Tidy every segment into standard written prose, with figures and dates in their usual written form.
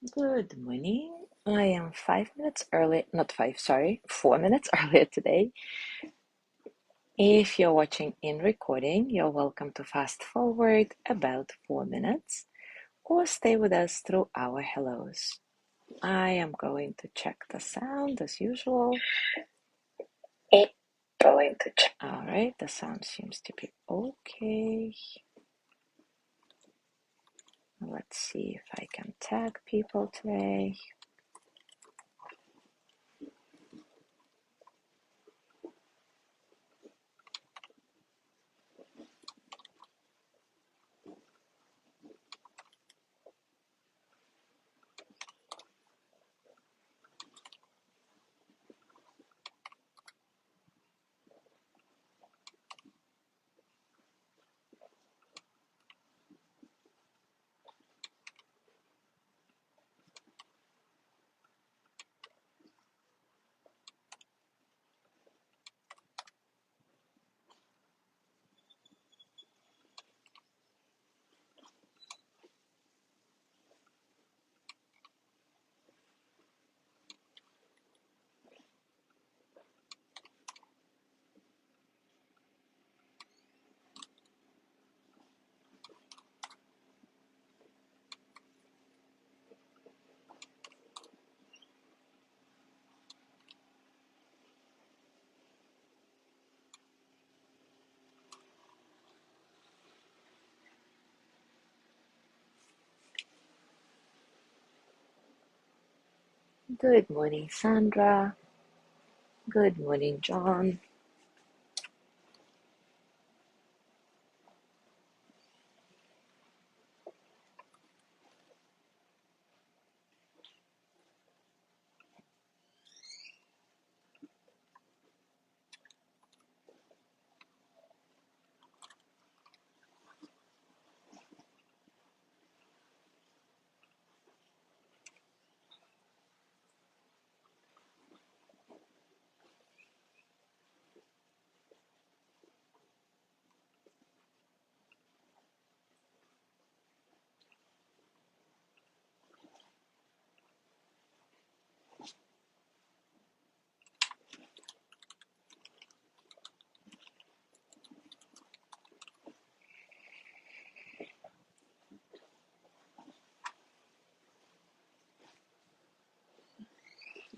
Good morning. I am 5 minutes early, not five, sorry, 4 minutes earlier today. If you're watching in recording, you're welcome to fast forward about 4 minutes or stay with us through our hellos. I am going to check the sound as usual. All right, the sound seems to be okay. Let's see if I can tag people today. Good morning, Sandra. Good morning, John.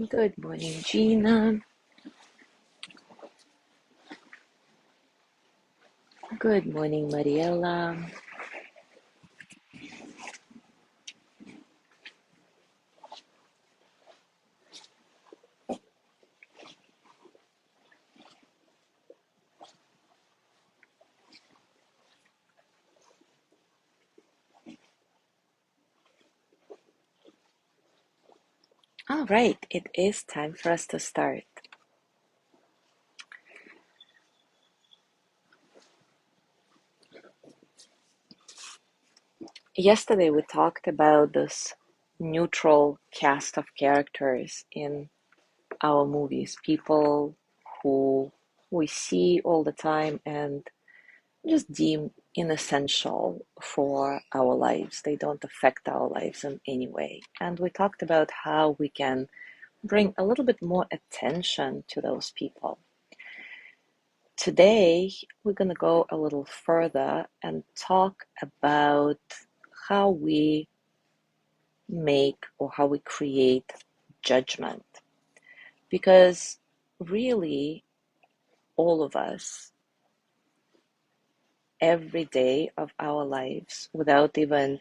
Good morning, Gina. Good morning, Mariella. All right, it is time for us to start. Yesterday, we talked about this neutral cast of characters in our movies, people who we see all the time and just deem inessential for our lives. They don't affect our lives in any way. And we talked about how we can bring a little bit more attention to those people. Today, we're going to go a little further and talk about how we make or how we create judgment. Because really, all of us, every day of our lives, without even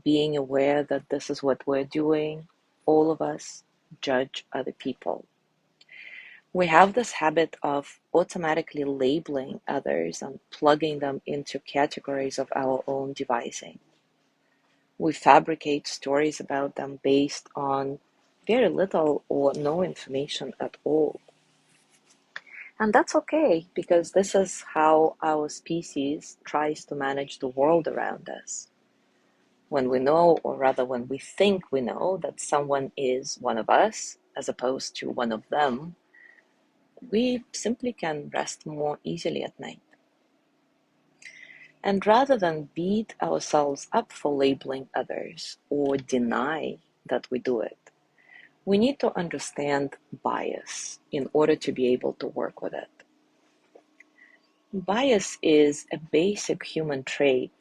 being aware that this is what we're doing, all of us judge other people. We have this habit of automatically labeling others and plugging them into categories of our own devising. We fabricate stories about them based on very little or no information at all. And that's okay, because this is how our species tries to manage the world around us. When we know, or rather when we think we know, that someone is one of us as opposed to one of them, we simply can rest more easily at night. And rather than beat ourselves up for labeling others or deny that we do it. We need to understand bias in order to be able to work with it. Bias is a basic human trait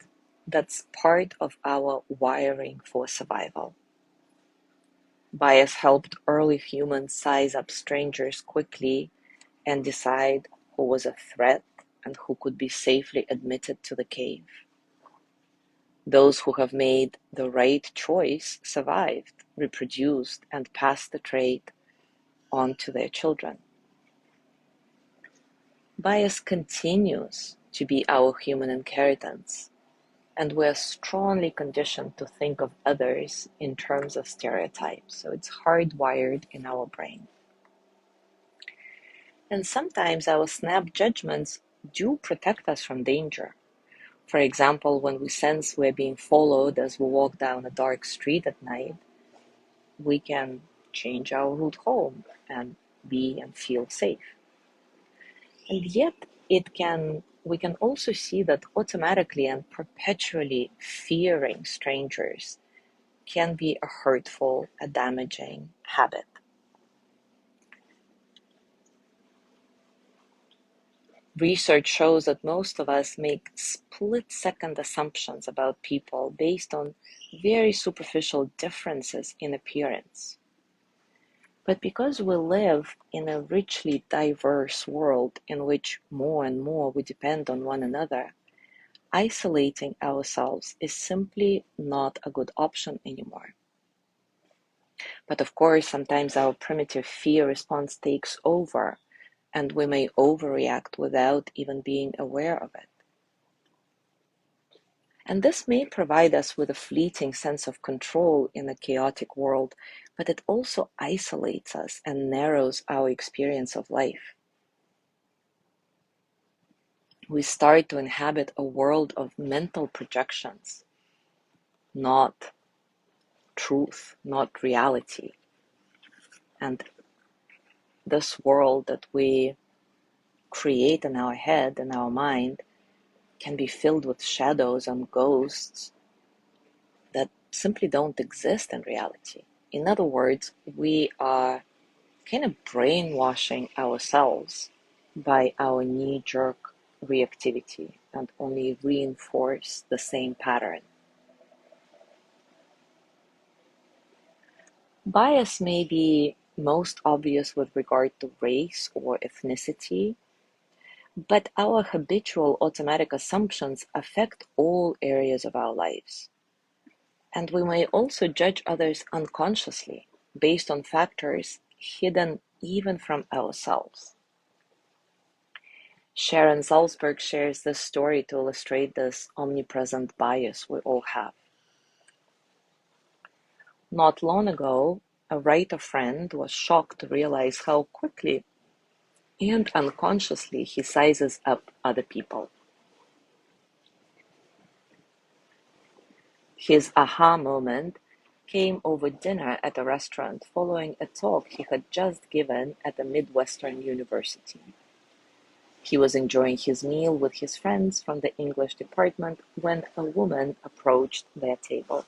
that's part of our wiring for survival. Bias helped early humans size up strangers quickly and decide who was a threat and who could be safely admitted to the cave. Those who have made the right choice survived, reproduced, and passed the trait on to their children. Bias continues to be our human inheritance, and we're strongly conditioned to think of others in terms of stereotypes, so it's hardwired in our brain. And sometimes our snap judgments do protect us from danger. For example, when we sense we're being followed as we walk down a dark street at night, we can change our route home and be and feel safe. And yet we can also see that automatically and perpetually fearing strangers can be a hurtful, a damaging habit. Research shows that most of us make split-second assumptions about people based on very superficial differences in appearance. But because we live in a richly diverse world in which more and more we depend on one another, isolating ourselves is simply not a good option anymore. But of course, sometimes our primitive fear response takes over, and we may overreact without even being aware of it. And this may provide us with a fleeting sense of control in a chaotic world, but it also isolates us and narrows our experience of life. We start to inhabit a world of mental projections, not truth, not reality. And this world that we create in our head and our mind can be filled with shadows and ghosts that simply don't exist in reality. In other words, we are kind of brainwashing ourselves by our knee-jerk reactivity and only reinforce the same pattern. Bias may be most obvious with regard to race or ethnicity, but our habitual automatic assumptions affect all areas of our lives. And we may also judge others unconsciously based on factors hidden even from ourselves. Sharon Salzberg shares this story to illustrate this omnipresent bias we all have. Not long ago, a writer friend was shocked to realize how quickly and unconsciously he sizes up other people. His aha moment came over dinner at a restaurant following a talk he had just given at a Midwestern university. He was enjoying his meal with his friends from the English department when a woman approached their table.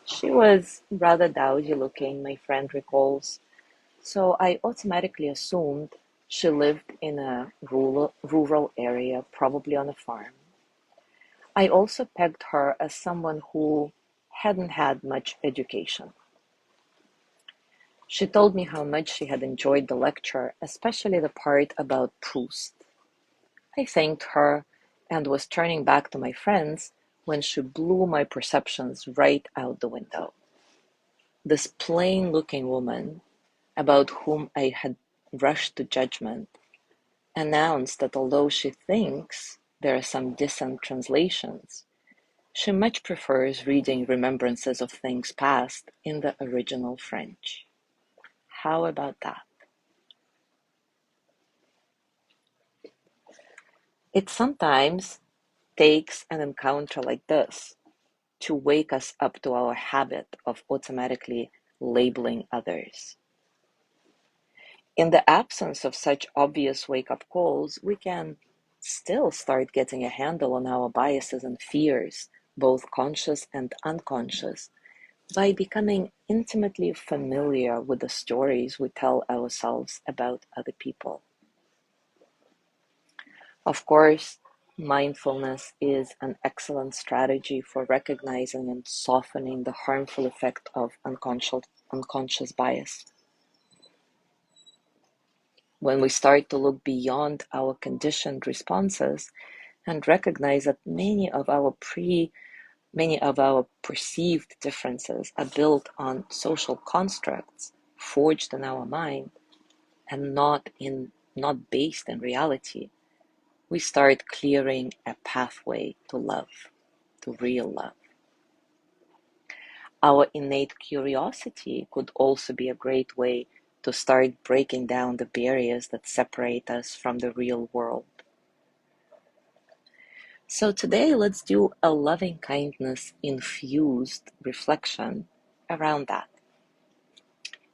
She was rather dowdy looking, my friend recalls, so I automatically assumed she lived in a rural area, probably on a farm. I also pegged her as someone who hadn't had much education. She told me how much she had enjoyed the lecture, especially the part about Proust. I thanked her and was turning back to my friends when she blew my perceptions right out the window. This plain-looking woman, about whom I had rushed to judgment, announced that although she thinks there are some decent translations, she much prefers reading remembrances of things past in the original French. How about that? It sometimes takes an encounter like this to wake us up to our habit of automatically labeling others. In the absence of such obvious wake-up calls, we can still start getting a handle on our biases and fears, both conscious and unconscious, by becoming intimately familiar with the stories we tell ourselves about other people. Of course, mindfulness is an excellent strategy for recognizing and softening the harmful effect of unconscious bias. When we start to look beyond our conditioned responses and recognize that many of our perceived differences are built on social constructs forged in our mind and not based in reality, we start clearing a pathway to love, to real love. Our innate curiosity could also be a great way to start breaking down the barriers that separate us from the real world. So today, let's do a loving kindness infused reflection around that.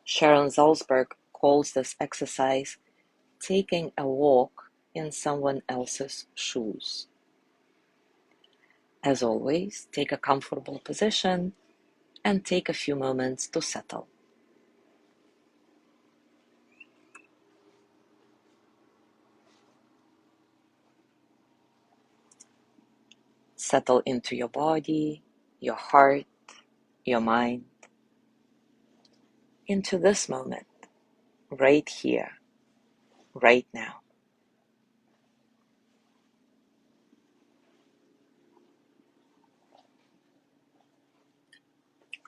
Sharon Salzberg calls this exercise taking a walk in someone else's shoes. As always, take a comfortable position and take a few moments to settle. Settle into your body, your heart, your mind, into this moment, right here, right now.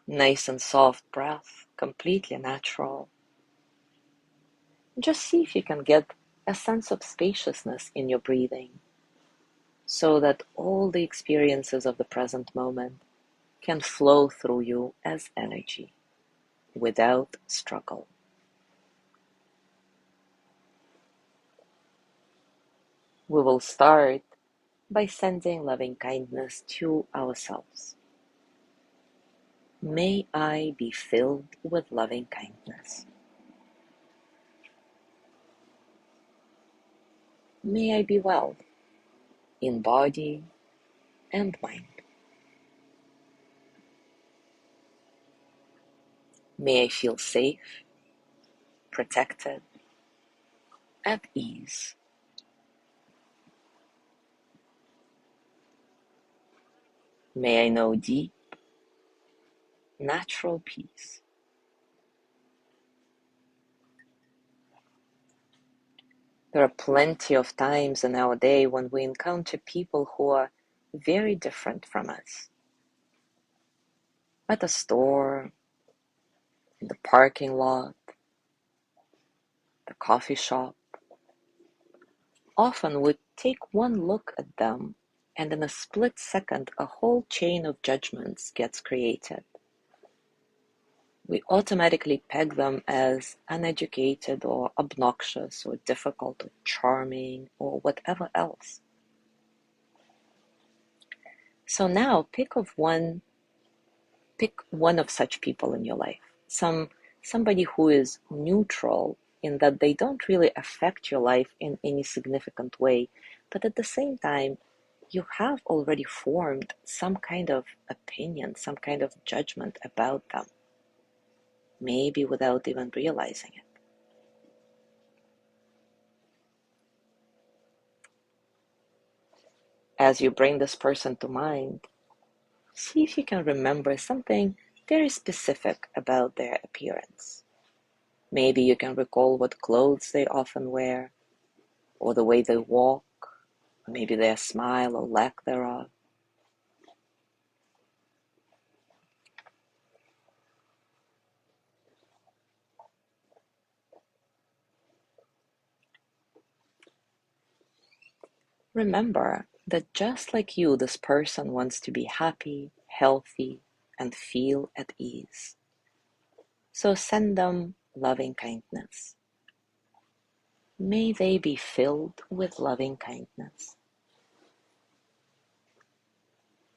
Nice and soft breath, completely natural. Just see if you can get a sense of spaciousness in your breathing so that all the experiences of the present moment can flow through you as energy without struggle. We will start by sending loving kindness to ourselves. May I be filled with loving kindness. May I be well in body and mind. May I feel safe, protected, at ease. May I know deep, natural peace. There are plenty of times in our day when we encounter people who are very different from us. At a store, in the parking lot, the coffee shop. Often we take one look at them and in a split second a whole chain of judgments gets created. We automatically peg them as uneducated or obnoxious or difficult or charming or whatever else. So now pick one of such people in your life. Somebody who is neutral in that they don't really affect your life in any significant way, but at the same time, you have already formed some kind of opinion, some kind of judgment about them, maybe without even realizing it. As you bring this person to mind, see if you can remember something very specific about their appearance. Maybe you can recall what clothes they often wear, or the way they walk, maybe their smile or lack thereof. Remember that just like you, this person wants to be happy, healthy, and feel at ease. So send them loving kindness. May they be filled with loving kindness.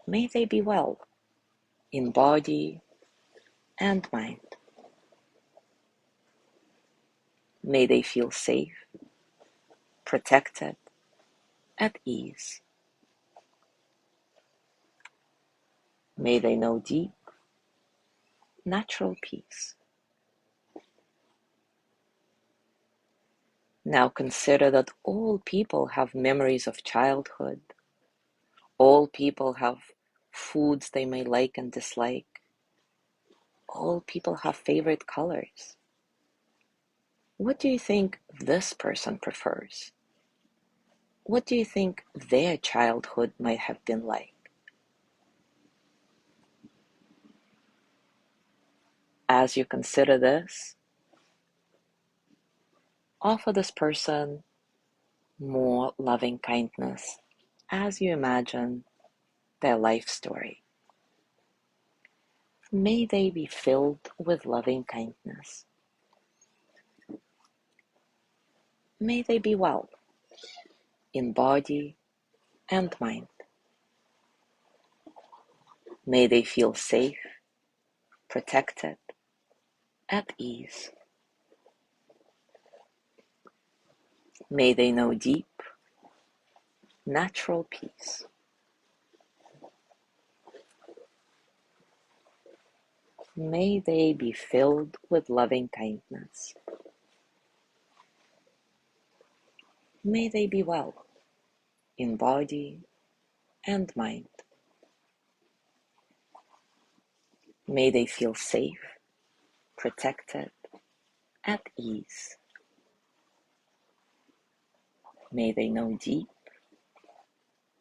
May they be well in body and mind. May they feel safe, protected, at ease. May they know deep, natural peace. Now consider that all people have memories of childhood. All people have foods they may like and dislike. All people have favorite colors. What do you think this person prefers? What do you think their childhood might have been like? As you consider this, offer this person more loving kindness as you imagine their life story. May they be filled with loving kindness. May they be well in body and mind. May they feel safe, protected, at ease. May they know deep, natural peace. May they be filled with loving kindness. May they be well in body and mind. May they feel safe, protected, at ease. May they know deep,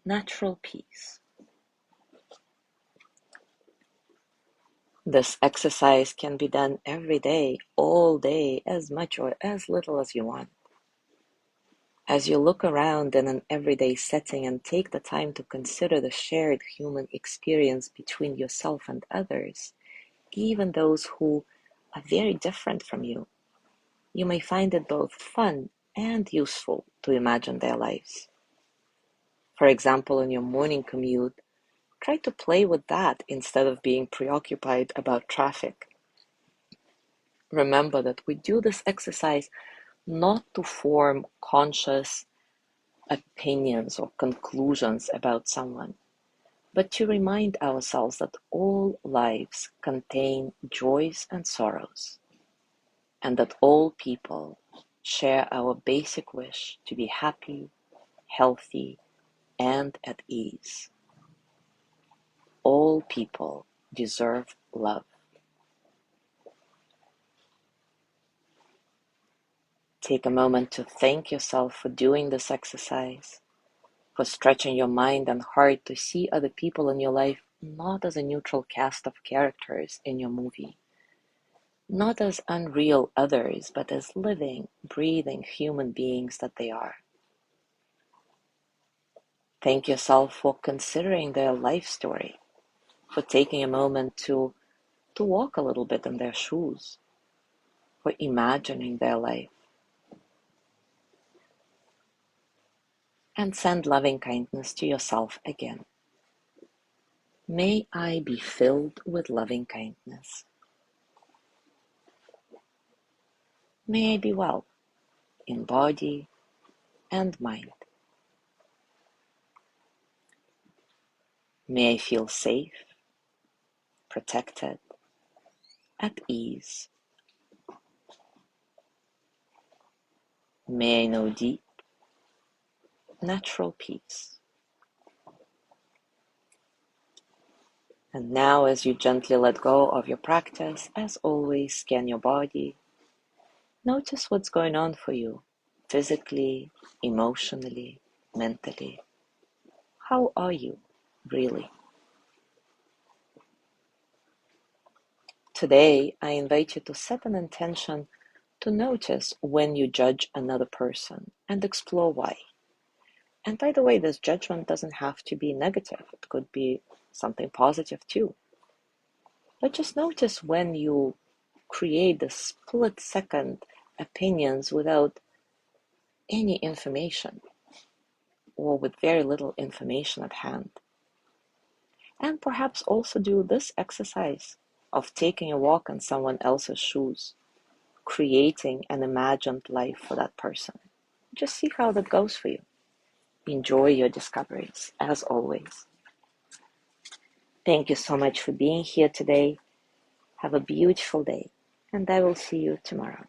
natural peace. This exercise can be done every day, all day, as much or as little as you want. As you look around in an everyday setting and take the time to consider the shared human experience between yourself and others, even those who are very different from you, you may find it both fun and useful to imagine their lives. For example, in your morning commute, try to play with that instead of being preoccupied about traffic. Remember that we do this exercise not to form conscious opinions or conclusions about someone, but to remind ourselves that all lives contain joys and sorrows, and that all people share our basic wish to be happy, healthy, and at ease. All people deserve love. Take a moment to thank yourself for doing this exercise, for stretching your mind and heart to see other people in your life not as a neutral cast of characters in your movie, not as unreal others, but as living, breathing human beings that they are. Thank yourself for considering their life story, for taking a moment to walk a little bit in their shoes, for imagining their life. And send loving kindness to yourself again. May I be filled with loving kindness. May I be well in body and mind. May I feel safe, protected, at ease. May I know deep, natural peace. And now, as you gently let go of your practice, as always, scan your body. Notice what's going on for you, physically, emotionally, mentally. How are you, really? Today, I invite you to set an intention to notice when you judge another person and explore why. And by the way, this judgment doesn't have to be negative. It could be something positive too. But just notice when you create the split-second opinions without any information or with very little information at hand. And perhaps also do this exercise of taking a walk in someone else's shoes, creating an imagined life for that person. Just see how that goes for you. Enjoy your discoveries, as always. Thank you so much for being here today. Have a beautiful day, and I will see you tomorrow.